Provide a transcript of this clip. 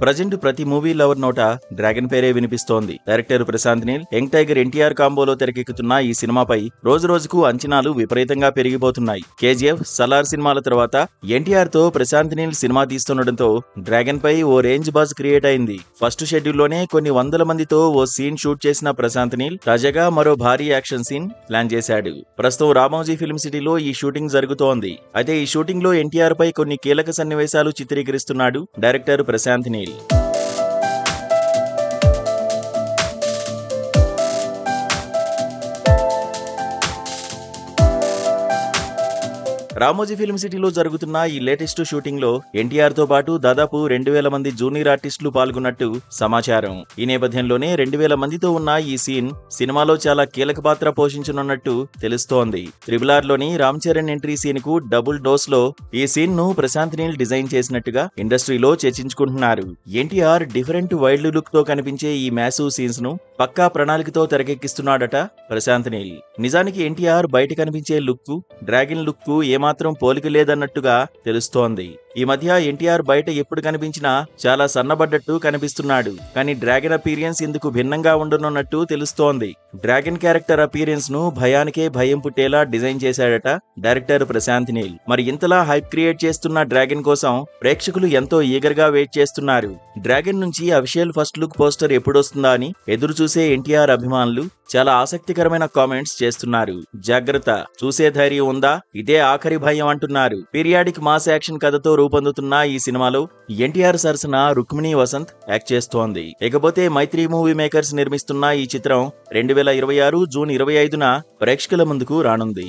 Present ప్రతి movie lover నోట dragon పేరే వినిపిస్తోంది. Director Prashanth Neel, young tiger NTR కాంబోలో తెరకెక్కుతున్న ఈ సినిమాపై రోజు రోజుకు అంచనాలు విపరీతంగా పెరిగిపోతున్నాయి. కేజీఎఫ్, సలార్ సినిమాల తర్వాత ఎన్టీఆర్ తో ప్రశాంత్ నీల్ సినిమా తీస్తుండటంతో డ్రాగన్ పై ఓ రేంజ్ బజ్ క్రియేట్ అయింది. ఫస్ట్ షెడ్యూల్లోనే కొన్ని వందల మందితో ఓ సీన్ షూట్ చేసిన ప్రశాంత్ నీల్ తాజాగా మరో భారీ యాక్షన్ సీన్ ప్లాన్ చేశాడు. ప్రస్తుతం రామోజీ ఫిల్మ్ సిటీలో ఈ షూటింగ్ జరుగుతోంది. అయితే ఈ షూటింగ్ లో ఎన్టీఆర్ పై కొన్ని కీలక సన్నివేశాలు చిత్రీకరిస్తున్నాడు డైరెక్టర్ ప్రశాంత్ నీల్. రామోజీ ఫిల్మ్ సిటీలో జరుగుతున్న ఈ లేటెస్ట్ షూటింగ్ లో ఎన్టీఆర్ తో పాటు దాదాపు 2000 మంది జూనియర్ ఆర్టిస్టులు పాల్గొన్నట్టు సమాచారం. ఈ నేపథ్యంలోనే 2000 మందితో ఉన్న ఈ సీన్ సినిమాలో చాలా కీలక పాత్ర పోషించనున్నట్టు తెలుస్తోంది. RRR లోని రామ్ చరణ్ ఎంట్రీ సీన్ కు డబుల్ డోస్ లో ఈ సీన్ ను ప్రశాంత్ నీల్ డిజైన్ చేసినట్టుగా ఇండస్ట్రీలో చర్చించుకుంటున్నారు. ఎన్టీఆర్ డిఫరెంట్ వైల్డ్ లుక్ తో కనిపించే ఈ మ్యాసివ్ సీన్స్ ను పక్కా ప్రణాళికతో తెరకెక్కిస్తున్నాడట ప్రశాంత్ నీల్. నిజానికి ఎన్టీఆర్ బయట కనిపించే లుక్ డ్రాగన్ లుక్ కు ఏమాత్రం పోలిక లేదన్నట్టుగా తెలుస్తోంది. ఈ మధ్య ఎన్టీఆర్ బయట ఎప్పుడు కనిపించినా చాలా సన్నబడ్డట్టు కనిపిస్తున్నాడు. కానీ డ్రాగన్ అపీరియన్స్ ఇందుకు భిన్నంగా ఉండనున్నట్టు తెలుస్తోంది. డ్రాగన్ క్యారెక్టర్ అపీరియన్స్ ను భయానికే భయం పుట్టేలా డిజైన్ చేశాడట డైరెక్టర్ ప్రశాంత్ నీల్. మరి ఇంతలా హైప్ క్రియేట్ చేస్తున్న డ్రాగన్ కోసం ప్రేక్షకులు ఎంతో ఈగర్ గా వెయిట్ చేస్తున్నారు. డ్రాగన్ నుంచి అఫీషియల్ ఫస్ట్ లుక్ పోస్టర్ ఎప్పుడొస్తుందా అని ఎదురు చూసే ఎన్టీఆర్ అభిమానులు చాలా ఆసక్తికరమైన కామెంట్స్ చేస్తున్నారు. జాగ్రత్త, చూసే ధైర్యం ఉందా, ఇదే ఆఖరి భయం అంటున్నారు. పీరియాడిక్ మాస్ యాక్షన్ కథతో రూపొందుతున్న ఈ సినిమాలో ఎన్టీఆర్ సరసన రుక్మిణి వసంత్ యాక్ట్ చేస్తోంది. ఇకపోతే మైత్రి మూవీ మేకర్స్ నిర్మిస్తున్న ఈ చిత్రం 2026 జూన్ 25న ప్రేక్షకుల ముందుకు రానుంది.